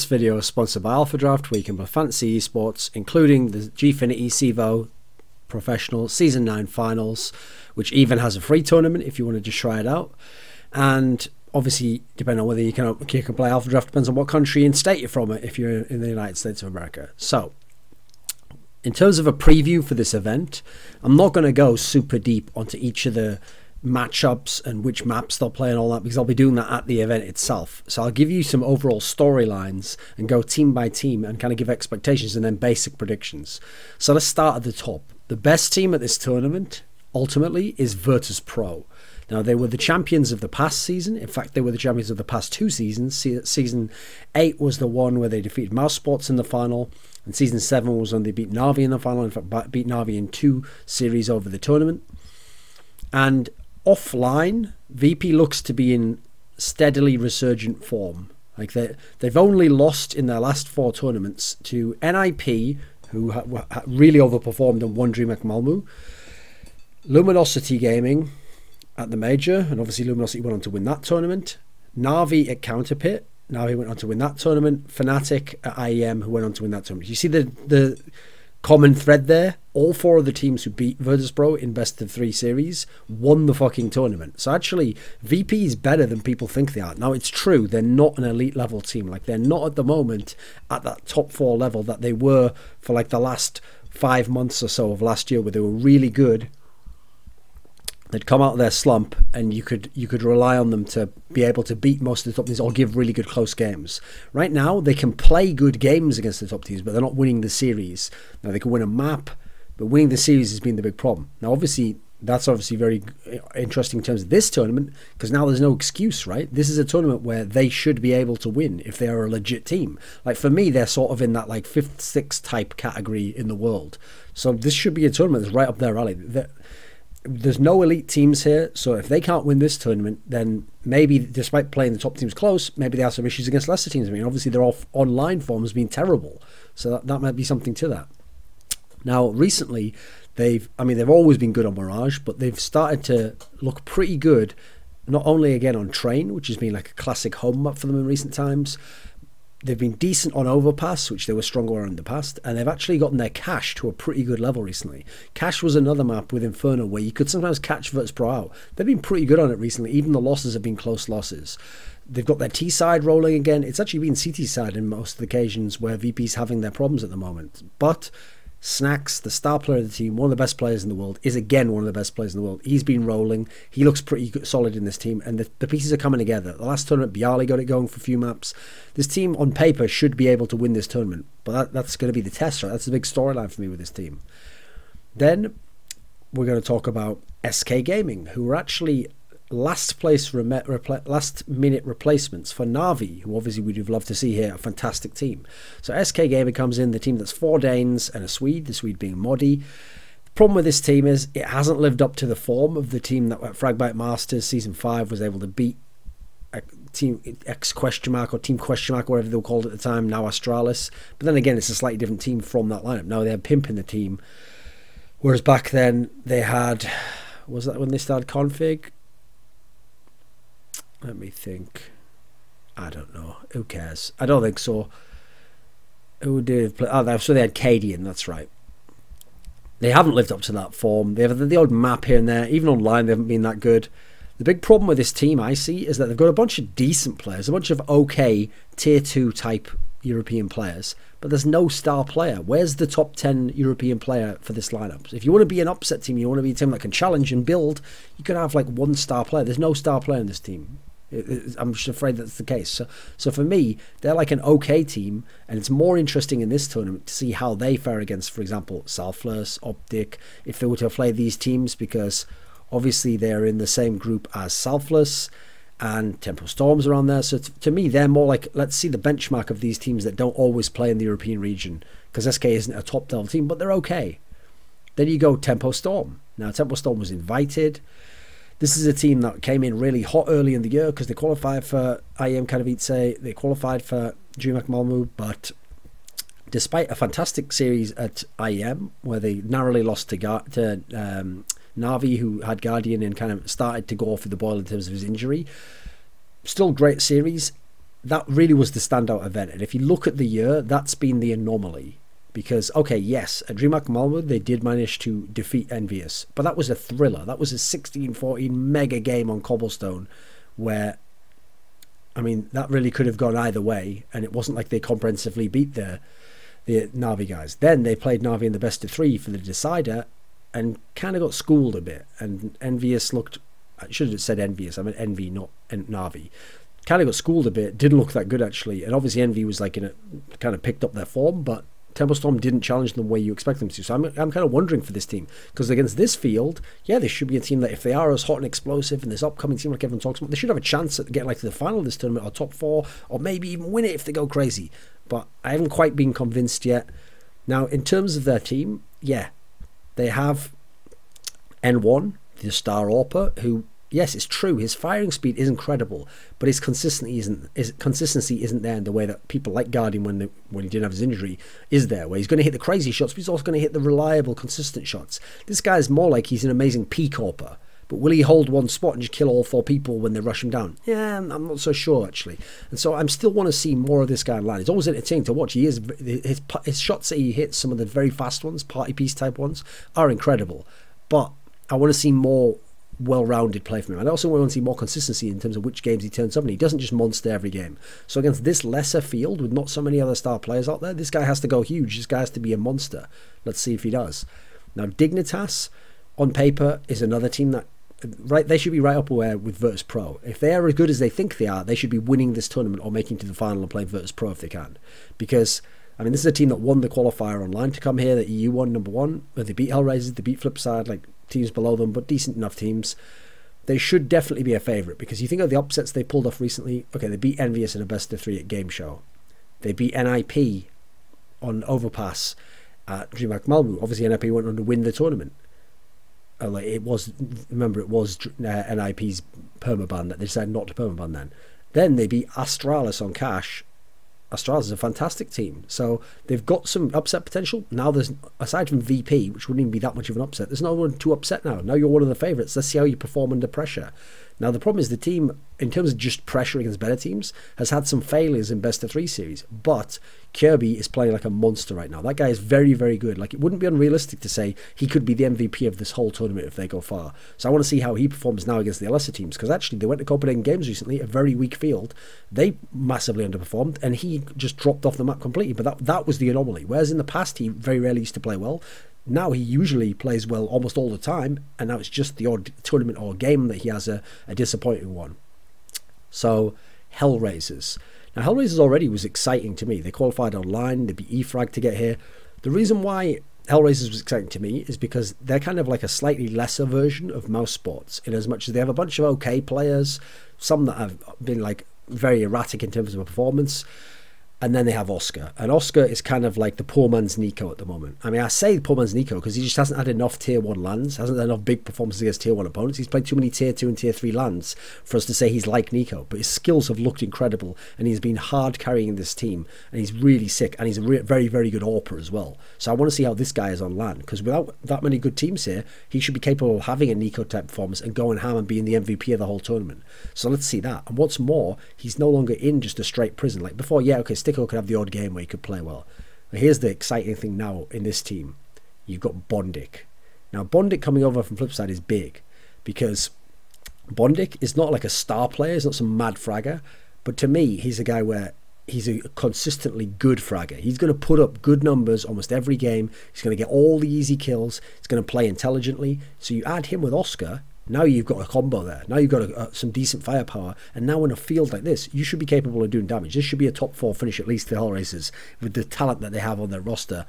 This video is sponsored by Alpha Draft, where you can play fantasy esports, including the Gfinity CEVO Professional Season 9 Finals, which even has a free tournament if you want to just try it out. And obviously, depending on whether you can play Alpha Draft, depends on what country and state you're from if you're in the United States of America. So, in terms of a preview for this event, I'm not going to go super deep onto each of the matchups and which maps they'll play and all that, because I'll be doing that at the event itself. So I'll give you some overall storylines and go team by team and kind of give expectations and then basic predictions. So let's start at the top. The best team at this tournament ultimately is Virtus.pro. Now, they were the champions of the past season. In fact, they were the champions of the past two seasons. Season 8 was the one where they defeated Mouse Sports in the final, and Season 7 was when they beat Na'Vi in the final. In fact, beat Na'Vi in 2 series over the tournament. And offline, VP looks to be in steadily resurgent form. Like they've only lost in their last 4 tournaments to NIP, who really overperformed and won DreamHack Malmö, Luminosity Gaming at the major, and obviously Luminosity went on to win that tournament. Na'Vi at Counterpit, Na'Vi went on to win that tournament. Fnatic at IEM, who went on to win that tournament. You see the common thread there? All 4 of the teams who beat Virtus.pro in best of 3 series won the fucking tournament. So actually, VP is better than people think they are. Now, it's true, they're not an elite level team. Like, they're not at the moment at that top 4 level that they were for like the last 5 months or so of last year, where they were really good. They'd come out of their slump, and you could rely on them to be able to beat most of the top teams or give really good close games. Right now, they can play good games against the top teams, but they're not winning the series. Now, they can win a map, but winning the series has been the big problem. Now, obviously, that's obviously very interesting in terms of this tournament, because now there's no excuse, right? This is a tournament where they should be able to win if they are a legit team. Like, for me, they're sort of in that like 5th, 6th type category in the world. So this should be a tournament that's right up their alley. There's no elite teams here, so if they can't win this tournament, then maybe, despite playing the top teams close, maybe they have some issues against lesser teams. I mean, obviously their online form has been terrible, so that might be something to that. Now, recently, they've always been good on Mirage, but they've started to look pretty good, not only again on Train, which has been like a classic home map for them in recent times. They've been decent on Overpass, which they were stronger on in the past, and they've actually gotten their Cache to a pretty good level recently. Cache was another map with Inferno where you could sometimes catch Virtus.pro out. They've been pretty good on it recently. Even the losses have been close losses. They've got their T side rolling again. It's actually been CT side in most of the occasions where VP's having their problems at the moment. But Snacks, the star player of the team, one of the best players in the world, is again one of the best players in the world. He's been rolling. He looks pretty good, solid in this team, and the pieces are coming together. The last tournament, Bialy got it going for a few maps. This team, on paper, should be able to win this tournament, but that's going to be the test, right? That's the big storyline for me with this team. Then we're going to talk about SK Gaming, who were actually last minute replacements for Na'Vi, who obviously we'd have loved to see here, a fantastic team. So SK Gaming comes in, the team that's 4 Danes and a Swede, the Swede being Modi. The problem with this team is it hasn't lived up to the form of the team that at Fragbite Masters Season 5 was able to beat Team X question mark or Team question mark, whatever they were called at the time, now Astralis. But then again, it's a slightly different team from that lineup. Now they have Pimp in the team, whereas back then they had, was that when they started Config? Let me think. I don't know. Who cares? I don't think so. Who did play? Oh, so they had Cadian, that's right. They haven't lived up to that form. They have the odd map here and there. Even online, they haven't been that good. The big problem with this team, I see, is that they've got a bunch of decent players, a bunch of okay Tier 2 type European players, but there's no star player. Where's the top 10 European player for this lineup? If you want to be an upset team, you want to be a team that can challenge and build, you could have like 1 star player. There's no star player in this team. I'm just afraid that's the case. So for me, they're like an okay team, and it's more interesting in this tournament to see how they fare against, for example, Selfless, Optic, if they were to play these teams, because obviously they're in the same group as Selfless, and Tempo Storm's around there. So to me, they're more like, let's see the benchmark of these teams that don't always play in the European region, because SK isn't a top level team, but they're okay. Then you go Tempo Storm. Now, Tempo Storm was invited. This is a team that came in really hot early in the year because they qualified for IEM Katowice, they qualified for DreamHack Malmö, but despite a fantastic series at IEM, where they narrowly lost to Na'Vi, who had Guardian and kind of started to go off with the boil in terms of his injury, still great series. that really was the standout event. And if you look at the year, that's been the anomaly. Because, okay, yes, at DreamHack Malmö, they did manage to defeat Envious, but that was a thriller. That was a 16-14 mega game on Cobblestone where, I mean, that really could have gone either way, and it wasn't like they comprehensively beat the Na'Vi guys. Then they played Na'Vi in the best of 3 for the decider and kind of got schooled a bit, and Envious looked, I should have said Envious, I meant Envy, not Na'Vi. Kind of got schooled a bit, didn't look that good actually, and obviously Envy was like kind of picked up their form, but Templestorm didn't challenge them the way you expect them to. So I'm kind of wondering for this team, because against this field, yeah, they should be a team that if they are as hot and explosive and this upcoming team like everyone talks about, they should have a chance at getting like to the final of this tournament or top 4, or maybe even win it if they go crazy. But I haven't quite been convinced yet. Now, in terms of their team, yeah, they have N1, the star AWPer, who, yes, it's true, his firing speed is incredible, but his consistency isn't there in the way that people like Guardian, when he didn't have his injury, is there, where he's going to hit the crazy shots, but he's also going to hit the reliable, consistent shots. This guy's more like he's an amazing peak AWPer, but will he hold one spot and just kill all 4 people when they rush him down? Yeah, I'm not so sure, actually. And so I still want to see more of this guy in line. It's always entertaining to watch. His shots that he hits, some of the very fast ones, party piece type ones, are incredible. But I want to see more well-rounded play from him. I also want to see more consistency in terms of which games he turns up, and he doesn't just monster every game. So against this lesser field with not so many other star players out there, this guy has to go huge. This guy has to be a monster. Let's see if he does. Now, Dignitas, on paper, is another team that, right, they should be right up where with Virtus.pro. If they are as good as they think they are, they should be winning this tournament or making to the final and playing Virtus.pro if they can. Because, I mean, this is a team that won the qualifier online to come here, the EU one, #1. They beat Hellraisers, they beat Flipside, like teams below them, but decent enough teams. They should definitely be a favourite, because you think of the upsets they pulled off recently. Okay, they beat Envious in a best of 3 at Game Show. They beat NIP on Overpass at DreamHack Malmö. Obviously, NIP went on to win the tournament. Remember, it was NIP's permaban that they decided not to permaban then. Then they beat Astralis on Cash. Astralis is a fantastic team, so they've got some upset potential. Now there's, aside from VP, which wouldn't even be that much of an upset, there's no one to upset now. Now you're one of the favourites. Let's see how you perform under pressure. Now the problem is the team, in terms of just pressure against better teams, has had some failures in best of 3 series, but Kirby is playing like a monster right now. That guy is very, very good. Like, it wouldn't be unrealistic to say he could be the MVP of this whole tournament if they go far. So I want to see how he performs now against the lesser teams, because actually they went to Copenhagen Games recently, a very weak field. They massively underperformed, and he just dropped off the map completely. But that was the anomaly. Whereas in the past, he very rarely used to play well. Now he usually plays well almost all the time, and now it's just the odd tournament or game that he has a disappointing one. So, Hellraisers. Now, Hellraisers already was exciting to me. They qualified online, they beat eFrag to get here. The reason why Hellraisers was exciting to me is because they're kind of like a slightly lesser version of Mouse Sports, in as much as they have a bunch of okay players, some that have been like very erratic in terms of performance. And then they have Oscar. And Oscar is kind of like the poor man's Nico at the moment. I mean, I say poor man's Nico because he just hasn't had enough tier 1 lands, hasn't had enough big performances against tier 1 opponents. He's played too many tier 2 and tier 3 lands for us to say he's like Nico. But his skills have looked incredible, and he's been hard carrying this team, and he's really sick, and he's a very, very good AWPer as well. So I want to see how this guy is on LAN, because without that many good teams here, he should be capable of having a Nico type performance and going ham and being the MVP of the whole tournament. So let's see that. And what's more, he's no longer in just a straight prison. Like before, yeah, okay, Sticko could have the odd game where he could play well. But here's the exciting thing now in this team. You've got Bondik. Now, Bondik coming over from Flipside is big, because Bondik is not like a star player, he's not some mad fragger, but to me, he's a guy where he's a consistently good fragger. He's going to put up good numbers almost every game. He's going to get all the easy kills. He's going to play intelligently. So you add him with Oscar, now you've got a combo there. Now you've got some decent firepower. And now in a field like this, you should be capable of doing damage. This should be a top 4 finish, at least for Hellraisers, with the talent that they have on their roster.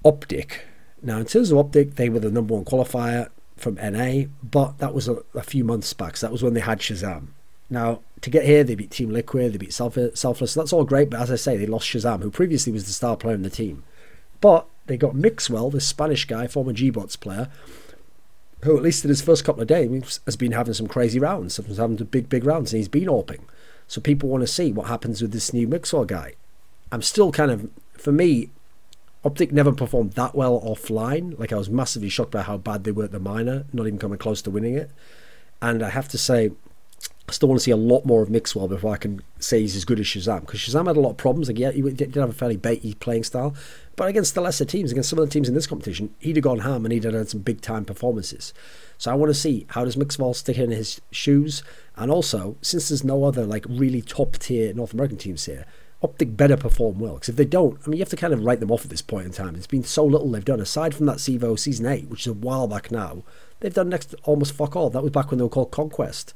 Optic. Now, in terms of Optic, they were the #1 qualifier from NA, but that was a few months back. So that was when they had Shazam. Now, to get here, they beat Team Liquid, they beat Selfless. So that's all great, but as I say, they lost Shazam, who previously was the star player in the team. But they got Mixwell, this Spanish guy, former G-Bots player, who at least in his first couple of days has been having some crazy rounds, has having big rounds, and he's been AWPing. So people want to see what happens with this new Mixwell guy. I'm still kind of, for me, Optic never performed that well offline. Like, I was massively shocked by how bad they were at the minor, not even coming close to winning it. And I have to say, I still want to see a lot more of Mixwell before I can say he's as good as Shazam, because Shazam had a lot of problems. Like, yeah, he did have a fairly baity playing style, but against the lesser teams, against some of the teams in this competition, he'd have gone ham and he'd have had some big time performances. So I want to see, how does Mixwell stick in his shoes, and also, since there's no other like really top tier North American teams here, Optic better perform well, because if they don't, I mean, you have to kind of write them off at this point in time. It's been so little they've done, aside from that CEVO Season 8, which is a while back now. They've done next to almost fuck all. That was back when they were called Conquest.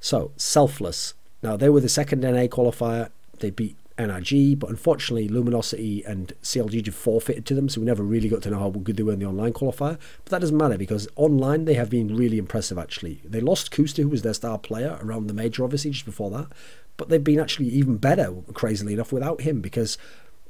So, Selfless. Now, they were the second NA qualifier. They beat NRG, but unfortunately, Luminosity and CLG just forfeited to them, so we never really got to know how good they were in the online qualifier. But that doesn't matter, because online, they have been really impressive, actually. They lost Kusta, who was their star player, around the major, obviously, just before that. But they've been actually even better, crazily enough, without him, because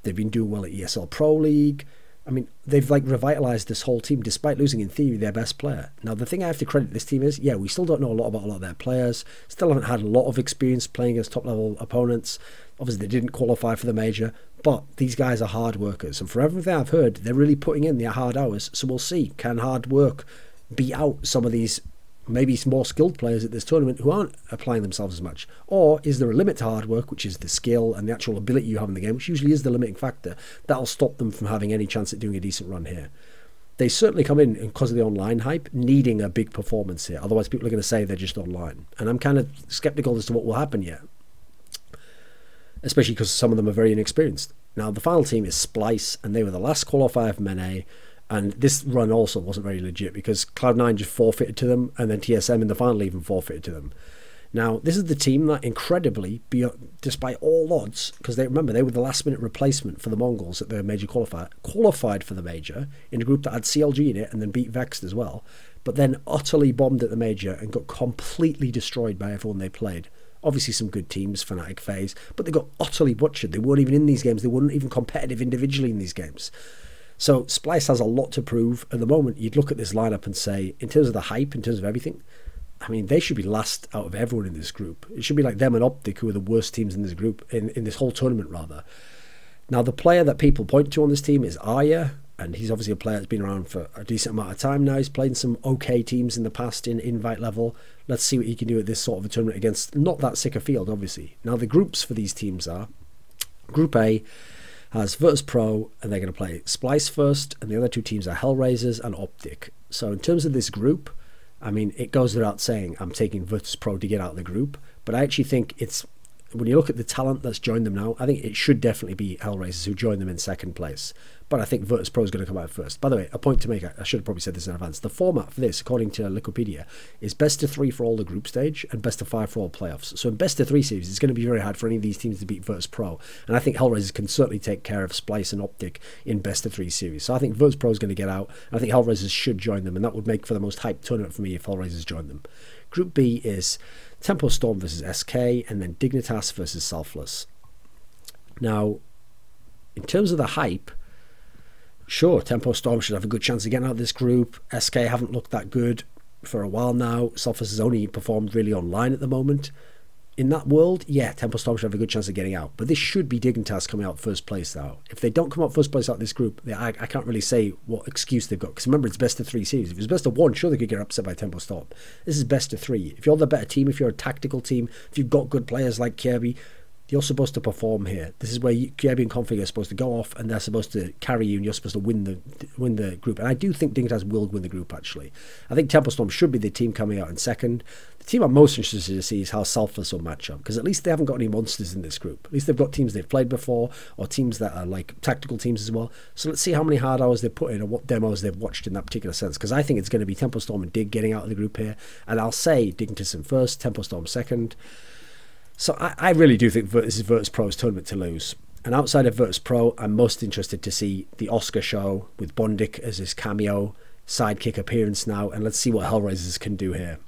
they've been doing well at ESL Pro League. I mean, they've like revitalized this whole team despite losing, in theory, their best player. Now, the thing I have to credit this team is, yeah, we still don't know a lot about a lot of their players. Still haven't had a lot of experience playing against top-level opponents. Obviously, they didn't qualify for the major, but these guys are hard workers. And for everything I've heard, they're really putting in their hard hours. So we'll see, can hard work beat out some of these maybe more skilled players at this tournament who aren't applying themselves as much? Or is there a limit to hard work, which is the skill and the actual ability you have in the game, which usually is the limiting factor, that'll stop them from having any chance at doing a decent run here? They certainly come in, because of the online hype, needing a big performance here. Otherwise, people are going to say they're just online. And I'm kind of skeptical as to what will happen yet, especially because some of them are very inexperienced. Now, the final team is Splice, and they were the last qualifier from NA. And this run also wasn't very legit, because Cloud9 just forfeited to them, and then TSM in the final even forfeited to them. Now, this is the team that incredibly, despite all odds, because they remember they were the last minute replacement for the Mongols at the major qualifier, qualified for the major in a group that had CLG in it and then beat Vexed as well, but then utterly bombed at the major and got completely destroyed by everyone they played. Obviously some good teams, Fnatic, FaZe, but they got utterly butchered. They weren't even in these games. They weren't even competitive individually in these games. So Splice has a lot to prove. At the moment, you'd look at this lineup and say, in terms of the hype, in terms of everything, I mean, they should be last out of everyone in this group. It should be like them and Optic, who are the worst teams in this group, in this whole tournament, rather. Now, the player that people point to on this team is Arya, and he's obviously a player that's been around for a decent amount of time now. He's played in some okay teams in the past in invite level. Let's see what he can do at this sort of a tournament against not that sick a field, obviously. Now, the groups for these teams are Group A has Virtus.pro, and they're going to play Splice first, and the other two teams are Hellraisers and Optic. So in terms of this group, I mean, it goes without saying I'm taking Virtus.pro to get out of the group, but I actually think it's, when you look at the talent that's joined them now, I think it should definitely be Hellraisers who join them in second place. But I think Virtus.pro is going to come out first. By the way, a point to make, I should have probably said this in advance. The format for this, according to Wikipedia, is best of 3 for all the group stage and best of 5 for all playoffs. So in best of 3 series, it's going to be very hard for any of these teams to beat Virtus.pro. And I think Hellraisers can certainly take care of Splice and Optic in best of 3 series. So I think Virtus.pro is going to get out. And I think Hellraisers should join them. And that would make for the most hyped tournament for me if Hellraisers join them. Group B is Tempo Storm versus SK, and then Dignitas versus Selfless. Now, in terms of the hype, sure, Tempo Storm should have a good chance of getting out of this group. SK haven't looked that good for a while now. Selfless has only performed really online at the moment. In that world, yeah, Tempo Storm should have a good chance of getting out. But this should be Dignitas coming out first place now. If they don't come out first place out of this group, I can't really say what excuse they've got. Because remember, it's best of 3 series. If it was best of 1, sure they could get upset by Tempo Storm. This is best of 3. If you're the better team, if you're a tactical team, if you've got good players like Kirby, you're supposed to perform here. This is where Kirby and Config are supposed to go off, and they're supposed to carry you, and you're supposed to win the group. And I do think Dignitas will win the group, actually. I think Tempo Storm should be the team coming out in second. The team I'm most interested to see is how Selfless will match up, because at least they haven't got any monsters in this group. At least they've got teams they've played before, or teams that are like tactical teams as well. So let's see how many hard hours they've put in, or what demos they've watched in that particular sense, because I think it's going to be Tempo Storm and Dig getting out of the group here. And I'll say Dignitas in first, Tempo Storm second. So I really do think this is Virtus.pro's tournament to lose. And outside of Virtus.pro, I'm most interested to see the Oscar show with Bondic as his cameo sidekick appearance now. And let's see what Hellraisers can do here.